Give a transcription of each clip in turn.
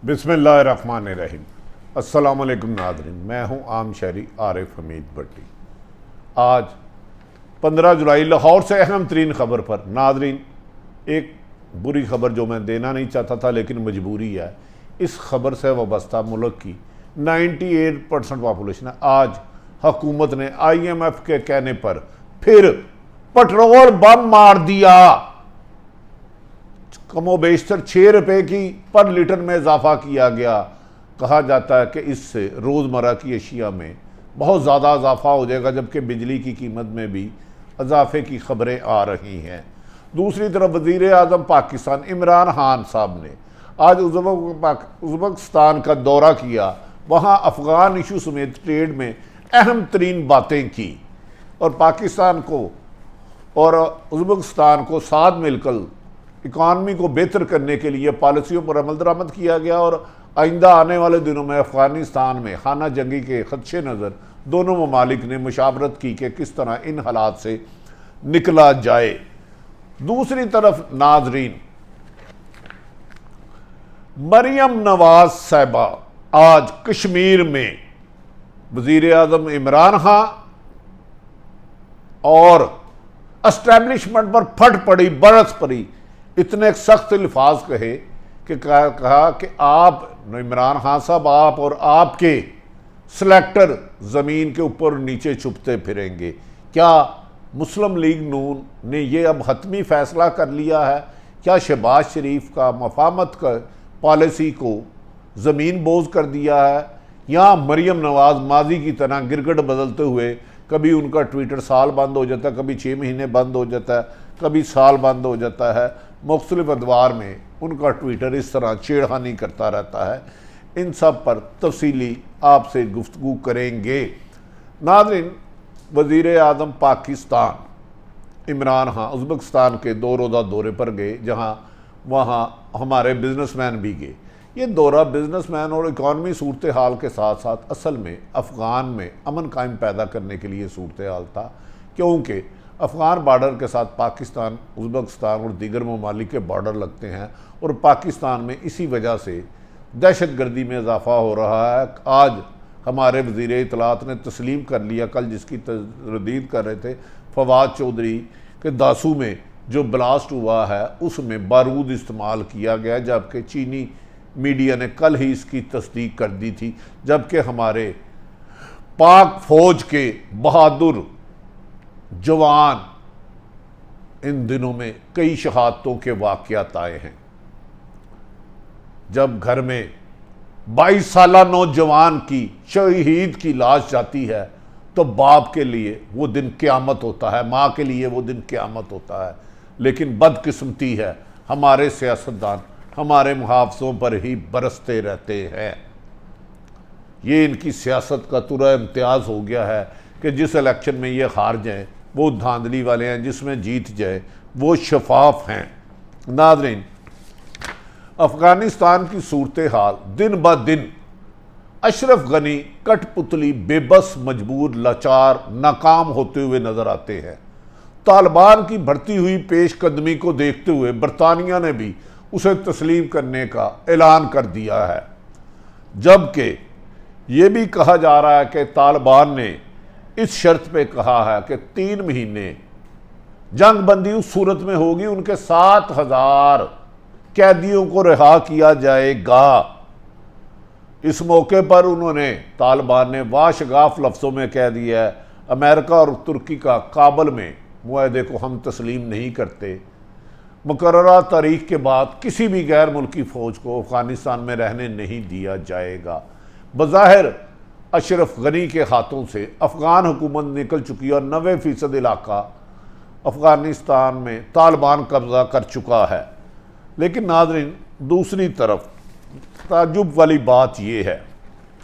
बिस्मिल्लाहिर्रहमानिर्रहीम। अस्सलाम वालेकुम नाज़रीन, मैं हूं आम शहरी आरिफ हमीद भट्टी। आज 15 जुलाई लाहौर से अहम तरीन खबर पर नाज़रीन, एक बुरी खबर जो मैं देना नहीं चाहता था लेकिन मजबूरी है। इस खबर से वाबस्ता मुल्क की 98% पॉपुलेशन है। आज हुकूमत ने IMF के कहने पर फिर पेट्रोल बम मार दिया। कमोबेशतर 6 रुपये की पर लीटर में इजाफा किया गया। कहा जाता है कि इससे रोज़मर्रा की अशिया में बहुत ज़्यादा इजाफा हो जाएगा, जबकि बिजली की कीमत में भी इजाफे की खबरें आ रही हैं। दूसरी तरफ वज़ीर आज़म पाकिस्तान इमरान खान साहब ने आज उज़्बेकिस्तान का दौरा किया। वहाँ अफ़गान इशू समेत ट्रेड में अहम तरीन बातें की और पाकिस्तान को और उज़्बेकिस्तान को साथ मिलकर इकॉनमी को बेहतर करने के लिए पॉलिसियों पर अमल दरामद किया गया। और आइंदा आने वाले दिनों में अफ़गानिस्तान में खाना जंगी के खदशे नज़र दोनों ममालिक ने मुशावरत की कि किस तरह इन हालात से निकला जाए। दूसरी तरफ नाजरीन, मरियम नवाज साहिबा आज कश्मीर में वज़ीर आज़म इमरान खान और एस्टैब्लिशमेंट पर फट पड़ी, बरस पड़ी। इतने सख्त अल्फाज कहे कि कहा कि आप इमरान खान साहब, आप और आपके सिलेक्टर ज़मीन के ऊपर और नीचे छुपते फिरेंगे। क्या मुस्लिम लीग नून ने यह अब हतमी फ़ैसला कर लिया है? क्या शहबाज शरीफ का मफामत का पॉलिसी को ज़मीन बोझ कर दिया है, या मरियम नवाज़ माजी की तरह गिरगट बदलते हुए कभी उनका ट्विटर साल बंद हो जाता है, कभी 6 महीने बंद हो जाता है, कभी साल बंद हो जाता है। मुख्तलिफ अदवार में उनका ट्विटर इस तरह छेड़खानी करता रहता है। इन सब पर तफसीली आपसे गुफ्तगू करेंगे। नाज़रीन, वज़ीर आज़म पाकिस्तान इमरान खान उज़्बेकिस्तान के 2 रोज़ा दौरे पर गए, जहाँ वहाँ हमारे बिजनेसमैन भी गए। ये दौरा बिजनेसमैन और इकॉनमी सूरत हाल के साथ साथ असल में अफ़गान में अमन कायम पैदा करने के लिए सूरत हाल था, क्योंकि अफ़गान बॉर्डर के साथ पाकिस्तान, उज़्बेकिस्तान और दीगर ममालिक के बॉर्डर लगते हैं और पाकिस्तान में इसी वजह से दहशत गर्दी में इजाफा हो रहा है। आज हमारे वज़ीर इत्तलात ने तस्लीम कर लिया, कल जिसकी तरदीद कर रहे थे फवाद चौधरी, के दासू में जो ब्लास्ट हुआ है उसमें बारूद इस्तेमाल किया गया, जबकि चीनी मीडिया ने कल ही इसकी तस्दीक कर दी थी। जबकि हमारे पाक फौज के बहादुर जवान इन दिनों में कई शहादतों के वाक़यात आए हैं। जब घर में 22 साला नौजवान की शहीद की लाश जाती है तो बाप के लिए वो दिन क़यामत होता है, माँ के लिए वो दिन क़यामत होता है। लेकिन बदकिस्मती है, हमारे सियासतदान हमारे मुहाफ़िज़ों पर ही बरसते रहते हैं। ये इनकी सियासत का तुरा इम्तियाज़ हो गया है कि जिस इलेक्शन में ये हार जाएँ वो धांधली वाले हैं, जिसमें जीत जाए वो शफाफ हैं। नाज़रीन, अफ़गानिस्तान की सूरत हाल दिन ब दिन अशरफ गनी कठपुतली, बेबस, मजबूर, लाचार, नाकाम होते हुए नज़र आते हैं। तालिबान की बढ़ती हुई पेशकदमी को देखते हुए बरतानिया ने भी उसे तस्लीम करने का ऐलान कर दिया है, जबकि ये भी कहा जा रहा है कि तालिबान ने इस शर्त पे कहा है कि 3 महीने जंग बंदी उस सूरत में होगी उनके 7,000 कैदियों को रिहा किया जाएगा। इस मौके पर उन्होंने, तालिबान ने वाशगाफ लफ्ज़ों में कह दिया है, अमेरिका और तुर्की का काबल में मुआहदे को हम तस्लीम नहीं करते। मुकर्ररा तारीख के बाद किसी भी गैर मुल्की फ़ौज को अफ़गानिस्तान में रहने नहीं दिया जाएगा। बज़ाहिर अशरफ गनी के हाथों से अफ़गान हुकूमत निकल चुकी है और 90% इलाका अफ़गानिस्तान में तालिबान कब्ज़ा कर चुका है। लेकिन नाज़रीन, दूसरी तरफ ताज्जुब वाली बात यह है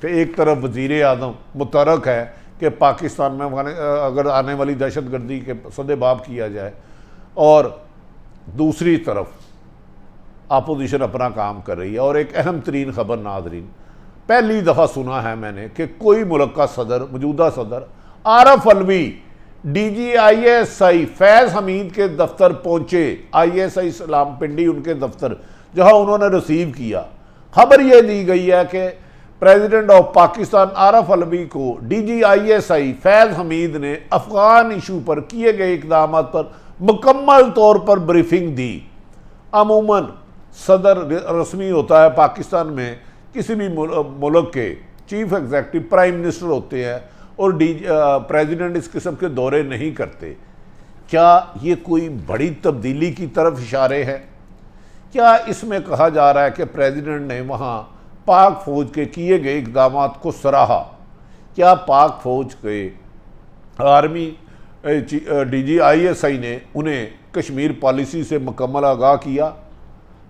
कि एक तरफ वज़ीर आज़म मुतरक है कि पाकिस्तान में अगर आने वाली दहशत गर्दी के सदेबाब किया जाए, और दूसरी तरफ अपोजिशन अपना काम कर रही है। और एक अहम तरीन ख़बर नाज़रीन, पहली दफ़ा सुना है मैंने कि कोई मुल्क का सदर, मौजूदा सदर आरफ अलवी DGISI फैज़ हमीद के दफ्तर पहुँचे। ISI सलाम पिंडी उनके दफ्तर, जहाँ उन्होंने रिसीव किया खबर यह दी गई है कि प्रेसिडेंट ऑफ पाकिस्तान आरफ अलवी को DGISI फैज़ हमीद ने अफगान इशू पर किए गए इकदाम पर मुकम्मल तौर पर ब्रीफिंग दी। अमूमन सदर रस्मी होता है पाकिस्तान में, किसी भी मुल्क के चीफ एग्जीक्यूटिव प्राइम मिनिस्टर होते हैं और प्रेसिडेंट इस किस्म के दौरे नहीं करते। क्या ये कोई बड़ी तब्दीली की तरफ इशारे हैं? क्या इसमें कहा जा रहा है कि प्रेसिडेंट ने वहाँ पाक फ़ौज के किए गए इकदाम को सराहा? क्या पाक फ़ौज के आर्मी DGISI ने उन्हें कश्मीर पॉलिसी से मुकम्मल आगाह किया?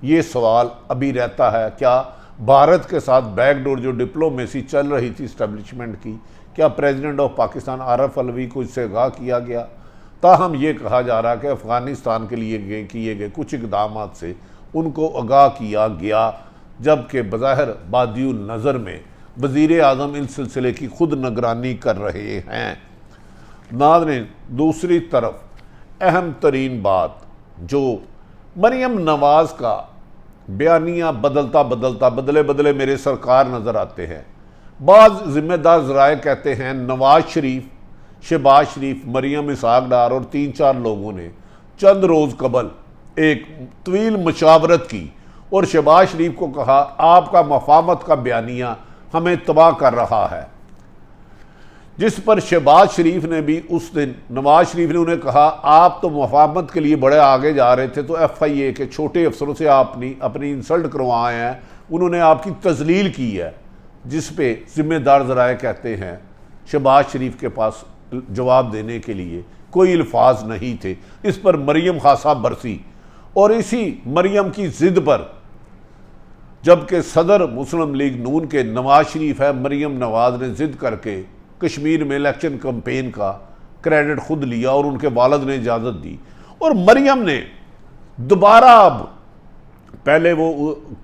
ये सवाल अभी रहता है। क्या भारत के साथ बैकडोर जो डिप्लोमेसी चल रही थी इस्टेब्लिशमेंट की, क्या प्रेसिडेंट ऑफ पाकिस्तान आरफ अलवी को इससे आगाह किया गया? ताहम ये कहा जा रहा है कि अफ़गानिस्तान के लिए किए गए कुछ इकदाम से उनको आगाह किया गया, जबकि बज़ाहिर बादियुल नज़र में वज़ीर आज़म इस सिलसिले की खुद निगरानी कर रहे हैं। नाज़रीन, दूसरी तरफ अहम तरीन बात जो मरियम नवाज़ का बयानिया बदले बदले मेरे सरकार नज़र आते हैं। बाज़ ज़िम्मेदार ज़राए कहते हैं नवाज शरीफ, शहबाज शरीफ, मरियम इसहाक डार और 3-4 लोगों ने चंद रोज़ कबल एक तवील मशावरत की और शहबाज शरीफ को कहा आपका मफामत का बयानिया हमें तबाह कर रहा है, जिस पर शहबाज शरीफ ने भी उस दिन नवाज शरीफ ने उन्हें कहा आप तो मफामत के लिए बड़े आगे जा रहे थे, तो FIA के छोटे अफसरों से आपने अपनी इंसल्ट करवाए हैं, उन्होंने आपकी तजलील की है। जिस पे ज़िम्मेदार ज़राए कहते हैं शहबाज शरीफ के पास जवाब देने के लिए कोई अल्फाज नहीं थे। इस पर मरियम खासा बरसी और इसी मरियम की ज़िद पर, जबकि सदर मुस्लिम लीग नून के नवाज शरीफ है, मरियम नवाज ने ज़िद करके कश्मीर में इलेक्शन कैंपेन का क्रेडिट खुद लिया और उनके वालिद ने इजाज़त दी और मरियम ने दोबारा, अब पहले वो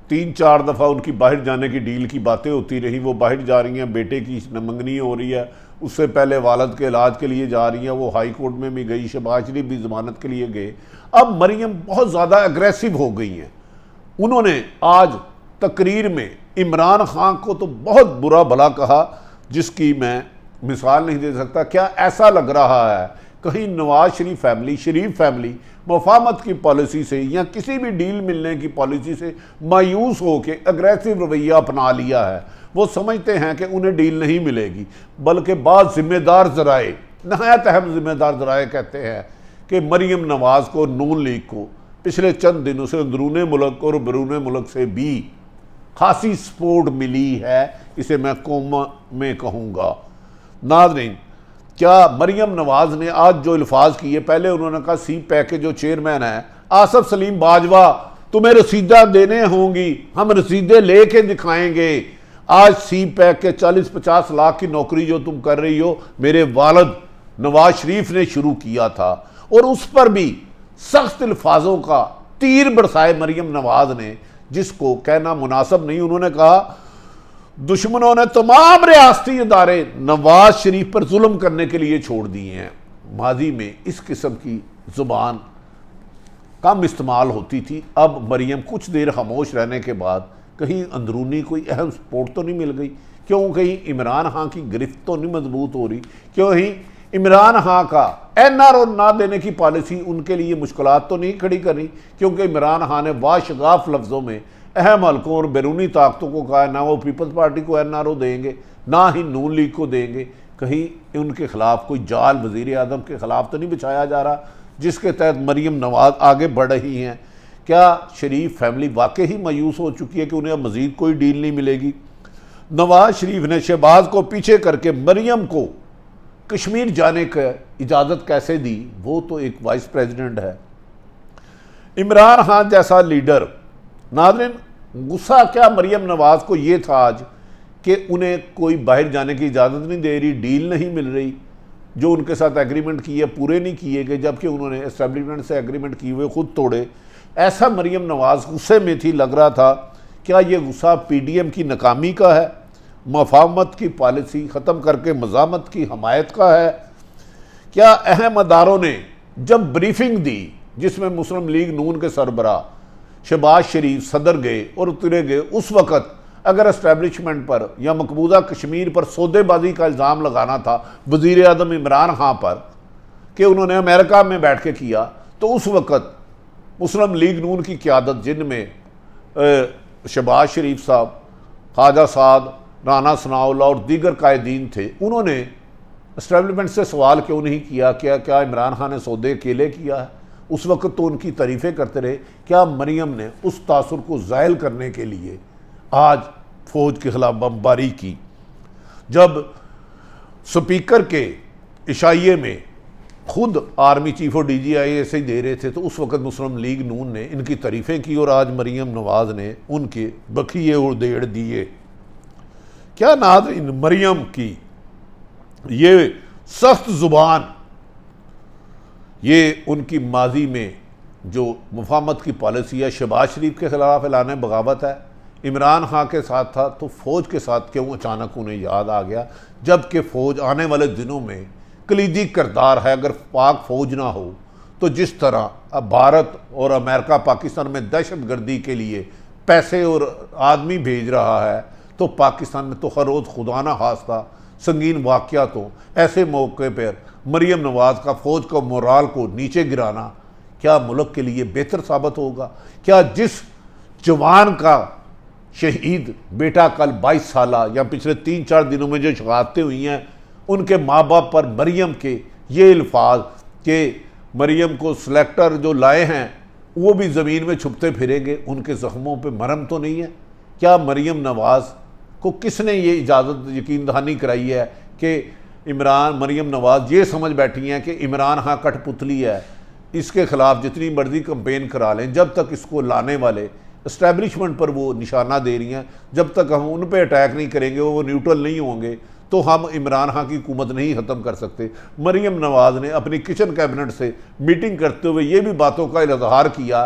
3-4 दफ़ा उनकी बाहर जाने की डील की बातें होती रही, वो बाहर जा रही हैं, बेटे की मंगनी हो रही है, उससे पहले वालिद के इलाज के लिए जा रही हैं, वो हाई कोर्ट में भी गई, शहबाज शरीफ भी ज़मानत के लिए गए। अब मरियम बहुत ज़्यादा एग्रेसिव हो गई हैं। उन्होंने आज तकरीर में इमरान खान को तो बहुत बुरा भला कहा, जिसकी मैं मिसाल नहीं दे सकता। क्या ऐसा लग रहा है कहीं नवाज शरीफ फैमिली मुफाहमत की पॉलिसी से या किसी भी डील मिलने की पॉलिसी से मायूस होकर एग्रेसिव रवैया अपना लिया है? वो समझते हैं कि उन्हें डील नहीं मिलेगी, बल्कि बाद जिम्मेदार ज़राए, नहायत अहम जिम्मेदार ज़राए कहते हैं कि मरियम नवाज को, नून लीग को पिछले चंद दिनों से अंदरूनी मुल्क और बैरून मुल्क से भी खासी सपोर्ट मिली है, इसे मैं कौम में कहूँगा। नाज़रीन, क्या मरियम नवाज ने आज जो अल्फाज किए, पहले उन्होंने कहा CPAC के जो चेयरमैन है आसफ सलीम बाजवा, तुम्हें रसीदा देने होंगी, हम रसीदें लेके दिखाएंगे। आज CPAC के 40-50 लाख की नौकरी जो तुम कर रही हो, मेरे वालिद नवाज शरीफ ने शुरू किया था, और उस पर भी सख्त अल्फाजों का तीर बरसाए मरियम नवाज ने, जिसको कहना मुनासिब नहीं। उन्होंने कहा दुश्मनों ने तमाम रियासती इदारे नवाज शरीफ पर जुल्म करने के लिए छोड़ दिए हैं। माजी में इस किस्म की ज़ुबान कम इस्तेमाल होती थी। अब मरियम कुछ देर खामोश रहने के बाद कहीं अंदरूनी कोई अहम सपोर्ट तो नहीं मिल गई? क्यों कहीं इमरान खान की गिरफ्त तो नहीं मजबूत हो रही? क्यों ही इमरान खान का NRO ना देने की पॉलिसी उनके लिए मुश्किलात तो नहीं खड़ी कर रही? क्योंकि इमरान खान ने वाशगाफ लफ्ज़ों में अहम हल्कों और बैरूनी ताकतों को कहा ना वो पीपल्स पार्टी को NRO देंगे, ना ही नून लीग को देंगे। कहीं उनके खिलाफ कोई जाल वज़ीर आज़म के खिलाफ तो नहीं बिछाया जा रहा, जिसके तहत मरियम नवाज आगे बढ़ रही हैं? क्या शरीफ फैमिली वाकई ही मायूस हो चुकी है कि उन्हें अब मज़ीद कोई डील नहीं मिलेगी? नवाज शरीफ ने शहबाज को पीछे करके मरियम को कश्मीर जाने की इजाज़त कैसे दी? वो तो एक वाइस प्रेसिडेंट है। इमरान खान जैसा लीडर, नाज़रीन, गुस्सा क्या मरियम नवाज को ये था आज कि उन्हें कोई बाहर जाने की इजाज़त नहीं दे रही, डील नहीं मिल रही, जो उनके साथ एग्रीमेंट किए पूरे नहीं किए गए, जबकि उन्होंने एस्टेब्लिशमेंट से एग्रीमेंट किए हुए खुद तोड़े। ऐसा मरियम नवाज गुस्से में थी, लग रहा था। क्या ये गुस्सा PDM की नाकामी का है, मुफाहमत की पॉलिसी ख़त्म करके मज़ामत की हमायत का है? क्या अहम अदारों ने जब ब्रीफिंग दी, जिसमें मुस्लिम लीग नून के सरबराह शहबाज शरीफ सदर गए और उतरे गए, उस वक़्त अगर एस्टैब्लिशमेंट पर या मकबूजा कश्मीर पर सौदेबाजी का इल्ज़ाम लगाना था वज़ीर आज़म इमरान खान पर कि उन्होंने अमेरिका में बैठ के किया, तो उस वक़्त मुस्लिम लीग नून की क़यादत जिनमें शहबाज शरीफ साहब, ख्वाजा साद, राना सनाउल्लाह और दीगर कायदीन थे, उन्होंने एस्टैब्लिशमेंट से सवाल क्यों नहीं किया क्या इमरान खान ने सौदे अकेले किया है? उस वक्त तो उनकी तारीफ़ें करते रहे। क्या मरियम ने उस तासुर को ज़ायल करने के लिए आज फ़ौज के ख़िलाफ़ बमबारी की? जब स्पीकर के इशाइये में खुद आर्मी चीफ और DGI ऐसे ही दे रहे थे, तो उस वक्त मुस्लिम लीग नून ने इनकी तारीफ़ें की और आज मरियम नवाज़ ने उनके बखिए उड़ेड़ दिए। क्या नाज़रीन, मरियम की ये सख्त ज़ुबान, ये उनकी माजी में जो मुफाहमत की पॉलिसी है, शहबाज शरीफ के ख़िलाफ़ ऐलान बगावत है, इमरान खान के साथ था, तो फ़ौज के साथ क्यों अचानक उन्हें याद आ गया? जबकि फ़ौज आने वाले दिनों में कलीदी किरदार है। अगर पाक फ़ौज ना हो तो जिस तरह अब भारत और अमेरिका पाकिस्तान में दहशत गर्दी के लिए पैसे और आदमी भेज रहा है, तो पाकिस्तान में तो हर रोज़ खुदा ना खास्ता संगीन वाक़यात हो। ऐसे मौके पर मरियम नवाज़ का फ़ौज का मोराल को नीचे गिराना क्या मुल्क के लिए बेहतर साबित होगा? क्या जिस जवान का शहीद बेटा कल 22 साल या पिछले 3-4 दिनों में जो शहादतें हुई हैं, उनके माँ बाप पर मरियम के ये अल्फाज कि मरियम को सिलेक्टर जो लाए हैं वो भी ज़मीन में छुपते फिरेंगे, उनके ज़ख्मों पे मरहम तो नहीं है? क्या मरियम नवाज़ को किसने ये इजाज़त यकीन दहानी कराई है कि मरियम नवाज़ ये समझ बैठी हैं कि इमरान खान कठपुतली है, इसके ख़िलाफ़ जितनी मर्जी कंपेन करा लें, जब तक इसको लाने वाले इस्टेब्लिशमेंट पर वो निशाना दे रही हैं, जब तक हम उन पर अटैक नहीं करेंगे, वो न्यूट्रल नहीं होंगे, तो हम इमरान खान की हुकूमत नहीं ख़त्म कर सकते। मरियम नवाज़ ने अपनी किचन कैबिनेट से मीटिंग करते हुए ये भी बातों का इजहार किया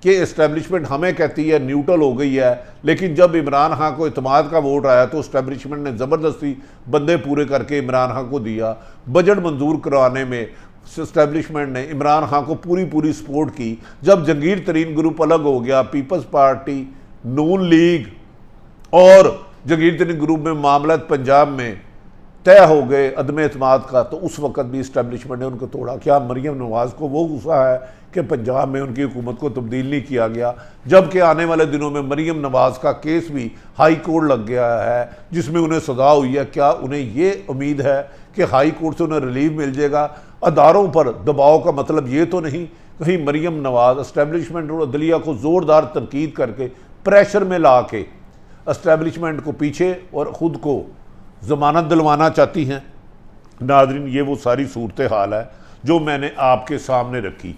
कि इस्टेब्लिशमेंट हमें कहती है न्यूट्रल हो गई है, लेकिन जब इमरान खान को इत्मीनान का वोट आया तो इस्टेब्लिशमेंट ने ज़बरदस्ती बंदे पूरे करके इमरान खान को दिया। बजट मंजूर करवाने में इस्टेब्लिशमेंट ने इमरान खान को पूरी सपोर्ट की। जब जंगीर तरीन ग्रुप अलग हो गया, पीपल्स पार्टी, नून लीग और जंगीर तरीन ग्रुप में मामला पंजाब में तय हो गए अदम एतमाद का, तो उस वक़्त भी इस्टेब्लिशमेंट ने उनको तोड़ा। क्या मरियम नवाज़ को वो गुस्सा है कि पंजाब में उनकी हुकूमत को तब्दील नहीं किया गया, जबकि आने वाले दिनों में मरियम नवाज़ का केस भी हाई कोर्ट लग गया है जिसमें उन्हें सज़ा हुई है? क्या उन्हें ये उम्मीद है कि हाई कोर्ट से उन्हें रिलीफ मिल जाएगा? अदारों पर दबाव का मतलब ये तो नहीं कहीं मरियम नवाज़ इस्टेब्लिशमेंट और अदलिया को ज़ोरदार तनकीद करके प्रेशर में ला के इस्टेब्लिशमेंट को पीछे और ख़ुद को ज़मानत दिलवाना चाहती हैं? नाज़रीन, ये वो सारी सूरत हाल है जो मैंने आपके सामने रखी।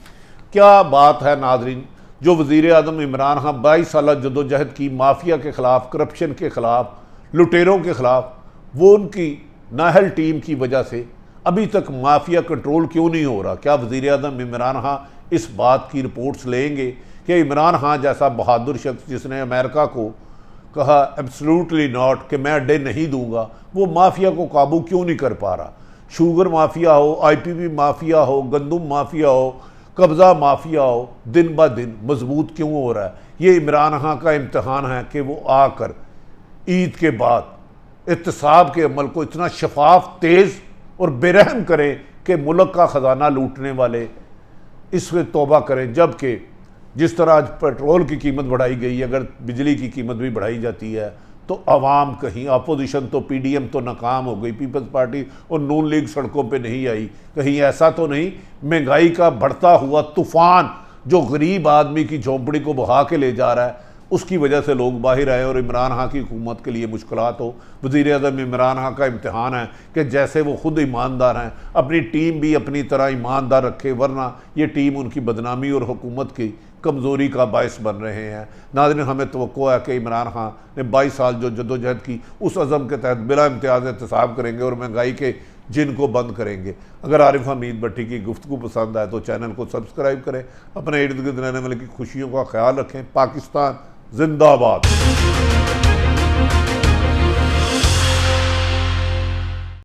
क्या बात है नाज़रीन, जो वज़ीर आज़म इमरान खान 22 साल जदोजहद की माफिया के ख़िलाफ़, करप्शन के ख़िलाफ़, लुटेरों के ख़िलाफ़, वो उनकी नाहल टीम की वजह से अभी तक माफिया कंट्रोल क्यों नहीं हो रहा? क्या वज़ीर आज़म इमरान खान इस बात की रिपोर्ट्स लेंगे कि इमरान खान जैसा बहादुर शख्स जिसने अमेरिका को कहा एब्सोल्युटली नॉट कि मैं अड्डे नहीं दूंगा, वो माफिया को काबू क्यों नहीं कर पा रहा? शुगर माफिया हो, IPP माफिया हो, गंदम माफिया हो, कब्ज़ा माफिया हो, दिन ब दिन मजबूत क्यों हो रहा है? ये इमरान खान का इम्तहान है कि वो आकर ईद के बाद एहतसाब के अमल को इतना शफाफ, तेज़ और बेरहम करें कि मुल्क का ख़जाना लूटने वाले इस पर तौबा करें। जबकि जिस तरह आज पेट्रोल की कीमत बढ़ाई गई है, अगर बिजली की कीमत भी बढ़ाई जाती है तो आवाम कहीं, अपोजिशन तो PDM तो नाकाम हो गई, पीपल्स पार्टी और नून लीग सड़कों पे नहीं आई, कहीं ऐसा तो नहीं महंगाई का बढ़ता हुआ तूफ़ान जो गरीब आदमी की झोंपड़ी को बहा के ले जा रहा है, उसकी वजह से लोग बाहर आए और इमरान खान की हुकूमत के लिए मुश्किलात हो? वज़ीर आज़म इमरान खान का इम्तहान है कि जैसे वो ख़ुद ईमानदार हैं, अपनी टीम भी अपनी तरह ईमानदार रखे, वरना ये टीम उनकी बदनामी और हुकूमत की कमज़ोरी का बायस बन रहे हैं। नाज़रीन, हमें तवक्को है कि इमरान खान ने 22 साल जो जदोजहद की, उस अज़म के तहत बिला इम्तियाज़ एहतसाब करेंगे और महंगाई के जिन को बंद करेंगे। अगर आरिफ हमीद भट्टी की गुफ्तगू पसंद आए तो चैनल को सब्सक्राइब करें, अपने इर्द गिर्द रहने वाले की खुशियों का ख्याल रखें। पाकिस्तान जिंदाबाद।